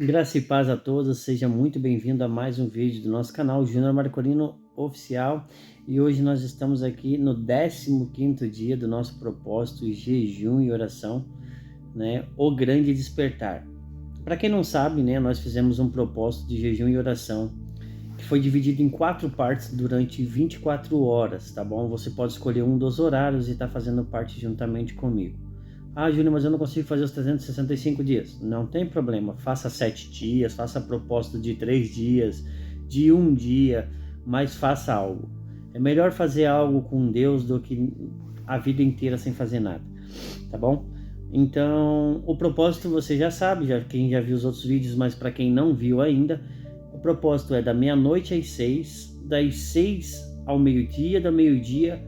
Graça e paz a todos, seja muito bem-vindo a mais um vídeo do nosso canal Júnior Marcolino Oficial. E hoje nós estamos aqui no 15º dia do nosso propósito jejum e oração, né? O Grande Despertar. Para quem não sabe, né, nós fizemos um propósito de jejum e oração que foi dividido em 4 partes durante 24 horas, tá bom? Você pode escolher um dos horários e estar fazendo parte juntamente comigo. Ah, Júnior, mas eu não consigo fazer os 365 dias. Não tem problema, faça 7 dias, faça propósito de 3 dias, de 1 dia, mas faça algo. É melhor fazer algo com Deus do que a vida inteira sem fazer nada, tá bom? Então, o propósito você já sabe, quem já viu os outros vídeos, mas para quem não viu ainda, o propósito é da meia-noite às 6, das 6 ao meio-dia, da meio-dia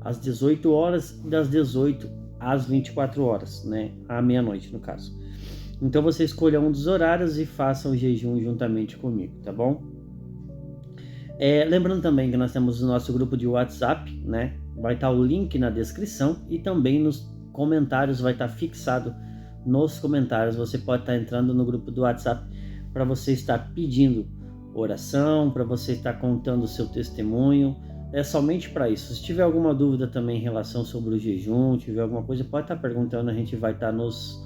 às 18 horas, das 18 às 24 horas, né? À meia-noite, no caso. Então você escolha um dos horários e faça o jejum juntamente comigo, tá bom? Lembrando também que nós temos o nosso grupo de WhatsApp, né? Vai estar o link na descrição e também nos comentários, vai estar fixado nos comentários. Você pode estar entrando no grupo do WhatsApp para você estar pedindo oração, para você estar contando o seu testemunho. É somente para isso. Se tiver alguma dúvida também em relação sobre o jejum, tiver alguma coisa, pode estar perguntando, a gente vai estar nos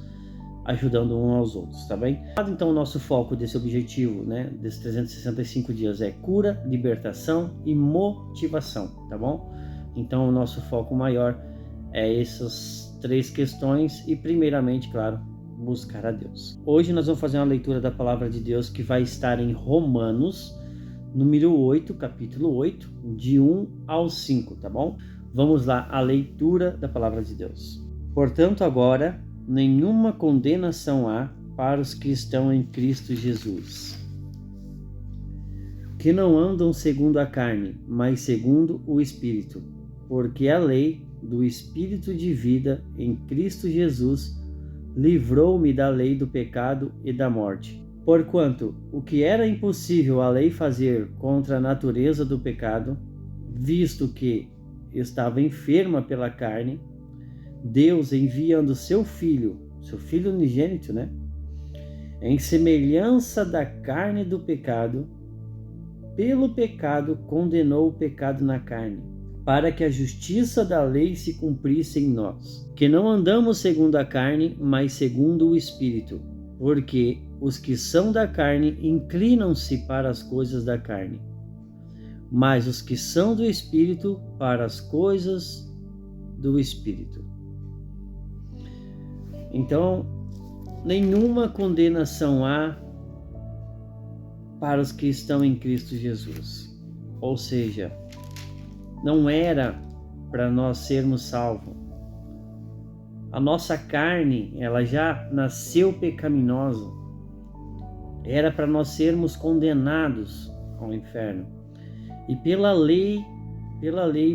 ajudando uns aos outros, tá bem? Então o nosso foco desse objetivo, né, desses 365 dias é cura, libertação e motivação, tá bom? Então o nosso foco maior é essas 3 questões e primeiramente, claro, buscar a Deus. Hoje nós vamos fazer uma leitura da palavra de Deus que vai estar em Romanos, número 8, capítulo 8, de 1 ao 5, tá bom? Vamos lá, a leitura da palavra de Deus. Portanto, agora, nenhuma condenação há para os que estão em Cristo Jesus, que não andam segundo a carne, mas segundo o Espírito, porque a lei do Espírito de vida em Cristo Jesus livrou-me da lei do pecado e da morte. Porquanto o que era impossível a lei fazer contra a natureza do pecado, visto que estava enferma pela carne, Deus enviando seu filho unigênito, né, em semelhança da carne do pecado, pelo pecado condenou o pecado na carne, para que a justiça da lei se cumprisse em nós, que não andamos segundo a carne, mas segundo o Espírito, porque os que são da carne inclinam-se para as coisas da carne, mas os que são do Espírito para as coisas do Espírito. Então, nenhuma condenação há para os que estão em Cristo Jesus. Ou seja, não era para nós sermos salvos. A nossa carne, ela já nasceu pecaminosa. Era para nós sermos condenados ao inferno. E pela lei,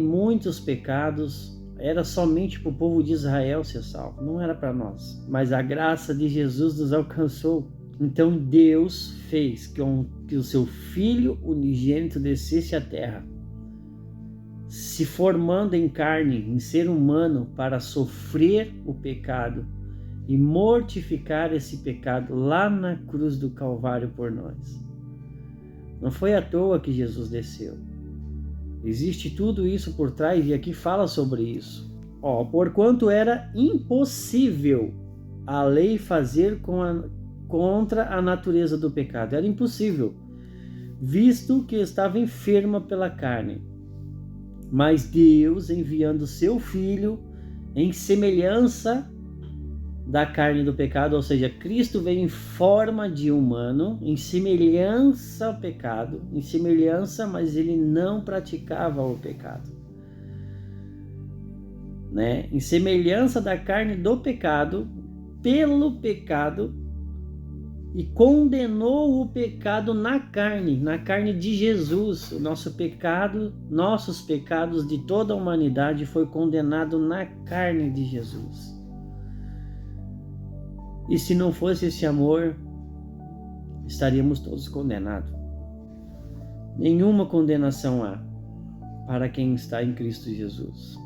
muitos pecados era somente para o povo de Israel ser salvo. Não era para nós. Mas a graça de Jesus nos alcançou. Então Deus fez que o seu Filho unigênito descesse à terra, se formando em carne, em ser humano, para sofrer o pecado e mortificar esse pecado lá na cruz do Calvário por nós. Não foi à toa que Jesus desceu. Existe tudo isso por trás e aqui fala sobre isso. Porquanto era impossível a lei fazer contra a natureza do pecado. Era impossível, visto que estava enferma pela carne. Mas Deus, enviando seu Filho em semelhança da carne do pecado, ou seja, Cristo veio em forma de humano, em semelhança ao pecado, mas ele não praticava o pecado, né? Em semelhança da carne do pecado, pelo pecado, e condenou o pecado na carne de Jesus. O nosso pecado, nossos pecados de toda a humanidade foi condenado na carne de Jesus. E se não fosse esse amor, estaríamos todos condenados. Nenhuma condenação há para quem está em Cristo Jesus.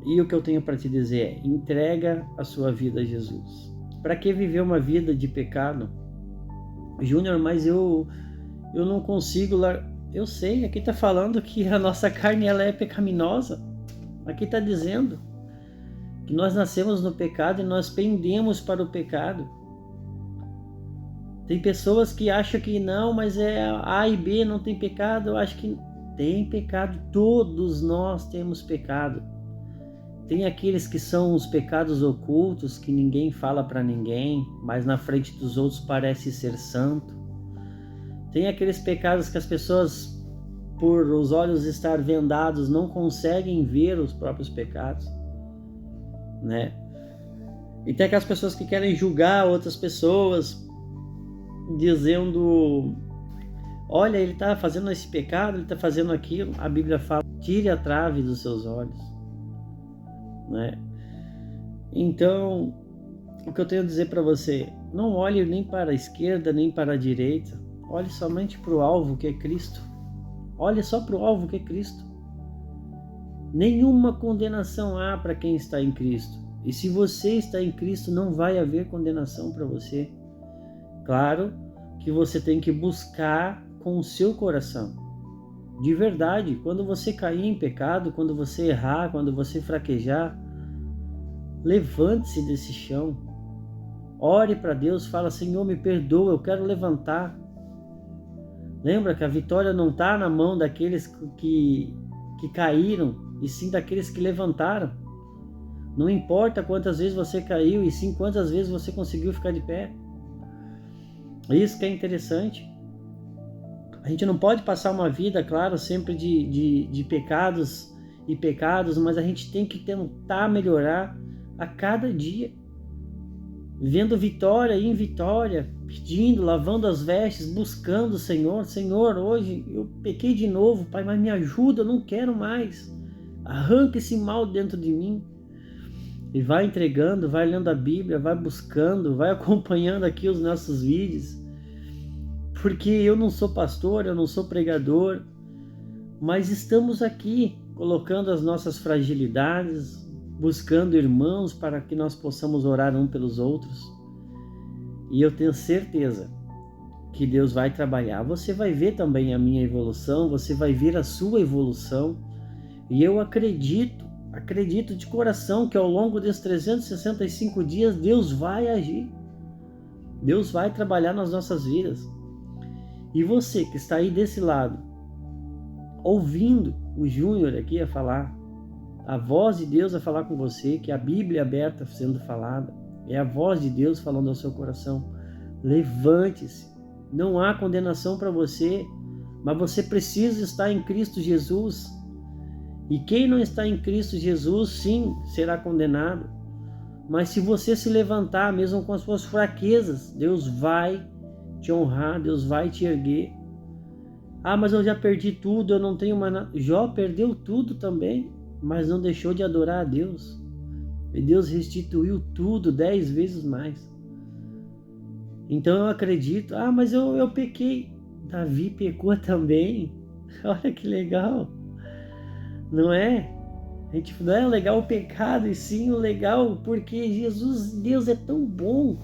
E o que eu tenho para te dizer é: entrega a sua vida a Jesus. Para que viver uma vida de pecado? Júnior, mas eu não consigo Eu sei, aqui está falando que a nossa carne ela é pecaminosa. Aqui está dizendo que nós nascemos no pecado e nós pendemos para o pecado. Tem pessoas que acham que não, mas é A e B, não tem pecado. Eu acho que tem pecado, todos nós temos pecado. Tem aqueles que são os pecados ocultos, que ninguém fala para ninguém, mas na frente dos outros parece ser santo. Tem aqueles pecados que as pessoas, por os olhos estar vendados, não conseguem ver os próprios pecados, né? E tem aquelas pessoas que querem julgar outras pessoas, dizendo: olha, ele está fazendo esse pecado, ele está fazendo aquilo. A Bíblia fala: tire a trave dos seus olhos, né? Então, o que eu tenho a dizer para você: não olhe nem para a esquerda nem para a direita, olhe somente para o alvo, que é Cristo. Olhe só para o alvo, que é Cristo. Nenhuma condenação há para quem está em Cristo. E se você está em Cristo, não vai haver condenação para você. Claro que você tem que buscar com o seu coração. De verdade, quando você cair em pecado, quando você errar, quando você fraquejar, levante-se desse chão. Ore para Deus, fala: Senhor, me perdoa, eu quero levantar. Lembra que a vitória não está na mão daqueles que caíram, e sim daqueles que levantaram. Não importa quantas vezes você caiu, e sim quantas vezes você conseguiu ficar de pé. Isso que é interessante. A gente não pode passar uma vida, claro, sempre de pecados e pecados, mas a gente tem que tentar melhorar a cada dia, vendo vitória em vitória, pedindo, lavando as vestes, buscando o Senhor. Senhor, hoje eu pequei de novo, Pai, mas me ajuda, eu não quero mais. Arranca esse mal dentro de mim. E vai entregando, vai lendo a Bíblia, vai buscando, vai acompanhando aqui os nossos vídeos. Porque eu não sou pastor, eu não sou pregador, mas estamos aqui colocando as nossas fragilidades, buscando irmãos para que nós possamos orar um pelos outros. E eu tenho certeza que Deus vai trabalhar. Você vai ver também a minha evolução, você vai ver a sua evolução. E eu acredito de coração que ao longo desses 365 dias Deus vai agir. Deus vai trabalhar nas nossas vidas. E você que está aí desse lado, ouvindo o Júnior aqui a falar, a voz de Deus a falar com você, que a Bíblia aberta sendo falada, é a voz de Deus falando ao seu coração. Levante-se. Não há condenação para você, mas você precisa estar em Cristo Jesus. E quem não está em Cristo Jesus, sim, será condenado. Mas se você se levantar, mesmo com as suas fraquezas, Deus vai te honrar, Deus vai te erguer. Ah, mas eu já perdi tudo, eu não tenho mais nada. Jó perdeu tudo também, mas não deixou de adorar a Deus. E Deus restituiu tudo 10 vezes mais. Então eu acredito. Ah, mas eu pequei. Davi pecou também. Olha que legal. Não é? A gente não é legal o pecado, e sim o legal porque Jesus, Deus é tão bom,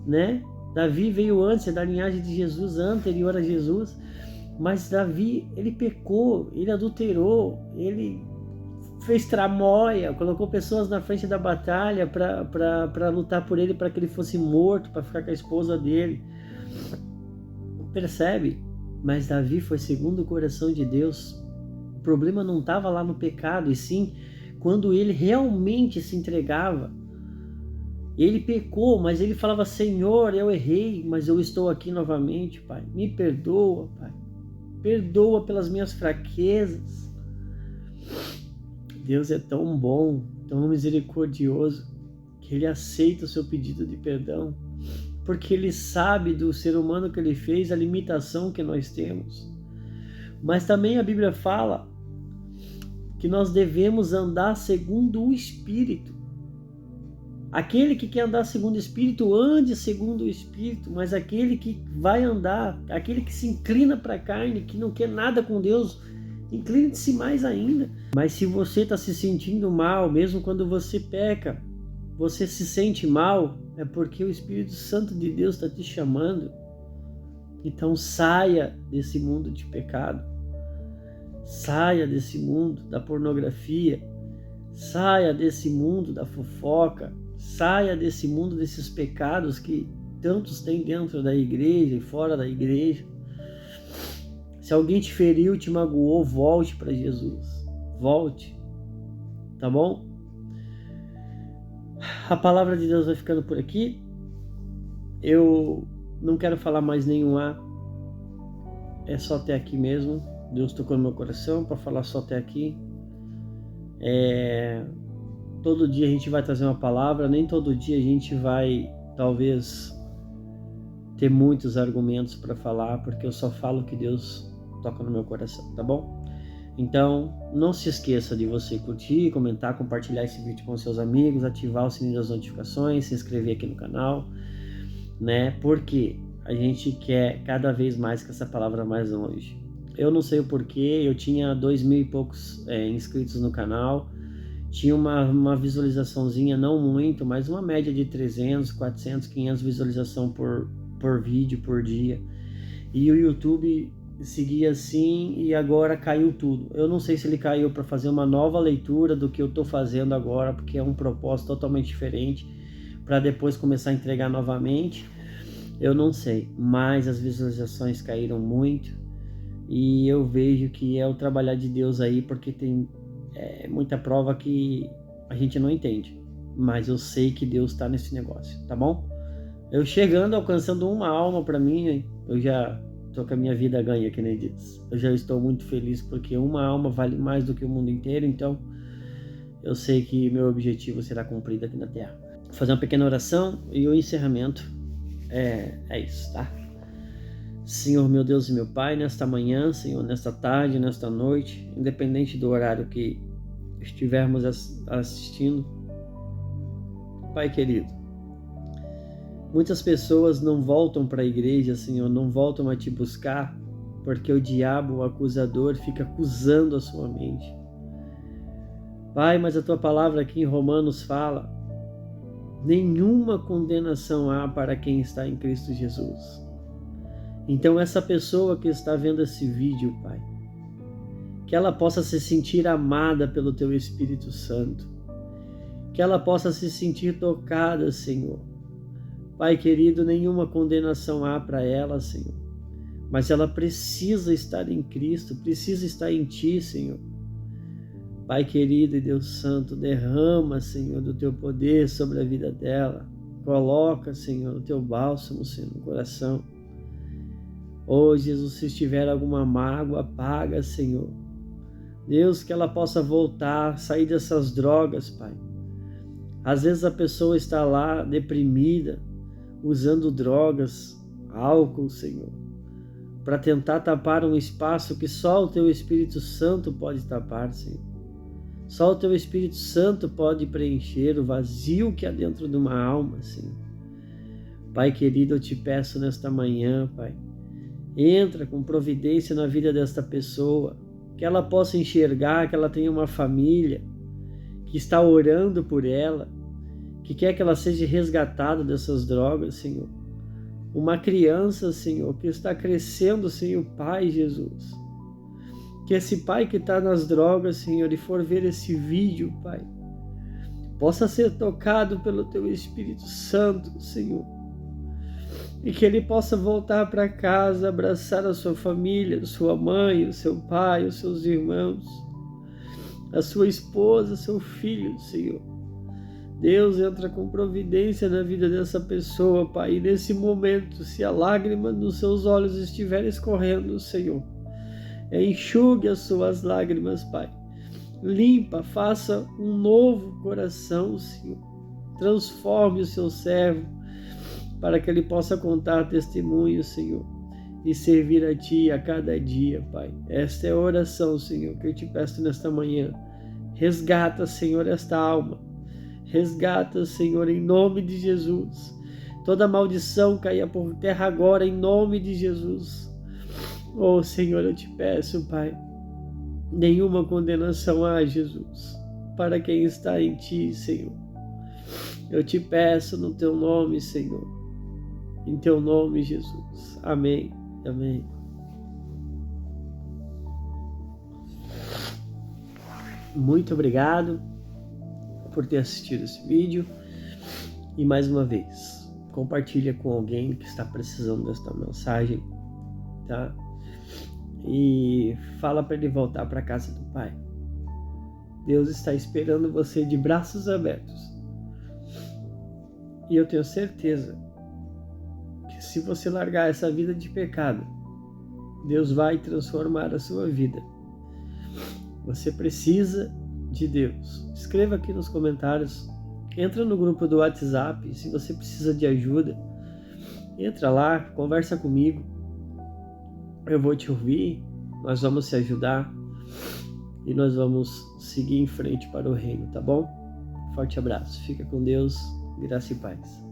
né? Davi veio antes, é da linhagem de Jesus, anterior a Jesus, mas Davi, ele pecou, ele adulterou, ele fez tramóia, colocou pessoas na frente da batalha para lutar por ele, para que ele fosse morto, para ficar com a esposa dele. Percebe? Mas Davi foi segundo o coração de Deus. O problema não estava lá no pecado, e sim quando ele realmente se entregava. Ele pecou, mas ele falava: Senhor, eu errei, mas eu estou aqui novamente, Pai. Me perdoa, Pai. Perdoa pelas minhas fraquezas. Deus é tão bom, tão misericordioso, que Ele aceita o seu pedido de perdão, porque Ele sabe do ser humano que Ele fez, a limitação que nós temos. Mas também a Bíblia fala que nós devemos andar segundo o Espírito. Aquele que quer andar segundo o Espírito, ande segundo o Espírito, mas aquele que vai andar, aquele que se inclina para a carne, que não quer nada com Deus, incline-se mais ainda. Mas se você está se sentindo mal, mesmo quando você peca, você se sente mal, é porque o Espírito Santo de Deus está te chamando. Então saia desse mundo de pecado, saia desse mundo da pornografia, saia desse mundo da fofoca, saia desse mundo desses pecados que tantos têm dentro da igreja e fora da igreja. Se alguém te feriu, te magoou, volte para Jesus. Volte, tá bom? A palavra de Deus vai ficando por aqui. Eu não quero falar mais nenhum A. É só até aqui mesmo. Deus tocou no meu coração para falar só até aqui. Todo dia a gente vai trazer uma palavra. Nem todo dia a gente vai, talvez, ter muitos argumentos para falar, porque eu só falo o que Deus toca no meu coração, tá bom? Então, não se esqueça de você curtir, comentar, compartilhar esse vídeo com seus amigos, ativar o sininho das notificações, se inscrever aqui no canal, né? Porque a gente quer cada vez mais que essa palavra mais longe. Eu não sei o porquê, eu tinha 2.000 e poucos inscritos no canal, tinha uma visualizaçãozinha, não muito, mas uma média de 300, 400, 500 visualização por vídeo, por dia. E o YouTube seguia assim e agora caiu tudo. Eu não sei se ele caiu para fazer uma nova leitura do que eu estou fazendo agora, porque é um propósito totalmente diferente, para depois começar a entregar novamente. Eu não sei, mas as visualizações caíram muito e eu vejo que é o trabalhar de Deus aí, porque tem muita prova que a gente não entende, mas eu sei que Deus está nesse negócio, tá bom? Eu chegando, alcançando uma alma para mim, eu já tô com a minha vida ganha, que nem diz. Eu já estou muito feliz porque uma alma vale mais do que o mundo inteiro, então eu sei que meu objetivo será cumprido aqui na Terra. Vou fazer uma pequena oração e o encerramento é isso, tá? Senhor, meu Deus e meu Pai, nesta manhã, Senhor, nesta tarde, nesta noite, independente do horário que estivermos assistindo, Pai querido, muitas pessoas não voltam para a igreja, Senhor, não voltam a te buscar, porque o diabo, o acusador, fica acusando a sua mente. Pai, mas a tua palavra aqui em Romanos fala: nenhuma condenação há para quem está em Cristo Jesus. Então essa pessoa que está vendo esse vídeo, Pai, que ela possa se sentir amada pelo teu Espírito Santo, que ela possa se sentir tocada, Senhor. Pai querido, nenhuma condenação há para ela, Senhor, mas ela precisa estar em Cristo, precisa estar em Ti, Senhor. Pai querido e Deus Santo, derrama, Senhor, do Teu poder sobre a vida dela. Coloca, Senhor, o Teu bálsamo, Senhor, no coração. Oh, Jesus, se estiver alguma mágoa, apaga, Senhor. Deus, que ela possa voltar, sair dessas drogas, Pai. Às vezes a pessoa está lá deprimida, usando drogas, álcool, Senhor, para tentar tapar um espaço que só o Teu Espírito Santo pode tapar, Senhor. Só o Teu Espírito Santo pode preencher o vazio que há dentro de uma alma, Senhor. Pai querido, eu te peço nesta manhã, Pai, entra com providência na vida desta pessoa, que ela possa enxergar que ela tem uma família que está orando por ela, que quer que ela seja resgatada dessas drogas, Senhor. Uma criança, Senhor, que está crescendo sem o Pai, Jesus. Que esse pai que está nas drogas, Senhor, e for ver esse vídeo, Pai, possa ser tocado pelo Teu Espírito Santo, Senhor. E que ele possa voltar para casa, abraçar a sua família, a sua mãe, o seu pai, os seus irmãos, a sua esposa, seu filho, Senhor. Deus, entra com providência na vida dessa pessoa, Pai. E nesse momento, se a lágrima nos seus olhos estiver escorrendo, Senhor, enxugue as suas lágrimas, Pai. Limpa, faça um novo coração, Senhor. Transforme o seu servo para que ele possa contar testemunho, Senhor, e servir a Ti a cada dia, Pai. Esta é a oração, Senhor, que eu te peço nesta manhã. Resgata, Senhor, esta alma. Resgata, Senhor, em nome de Jesus. Toda maldição caia por terra agora, em nome de Jesus. Oh, Senhor, eu te peço, Pai, nenhuma condenação há, Jesus, para quem está em Ti, Senhor. Eu te peço no Teu nome, Senhor, em Teu nome, Jesus. Amém Amém. Muito obrigado por ter assistido esse vídeo. E mais uma vez, compartilha com alguém que está precisando desta mensagem, tá? E fala para ele voltar para a casa do Pai. Deus está esperando você de braços abertos. E eu tenho certeza que se você largar essa vida de pecado, Deus vai transformar a sua vida. Você precisa de Deus. Escreva aqui nos comentários. Entra no grupo do WhatsApp. Se você precisa de ajuda, entra lá, conversa comigo. Eu vou te ouvir. Nós vamos te ajudar. E nós vamos seguir em frente para o reino, tá bom? Forte abraço. Fica com Deus. Graça e paz.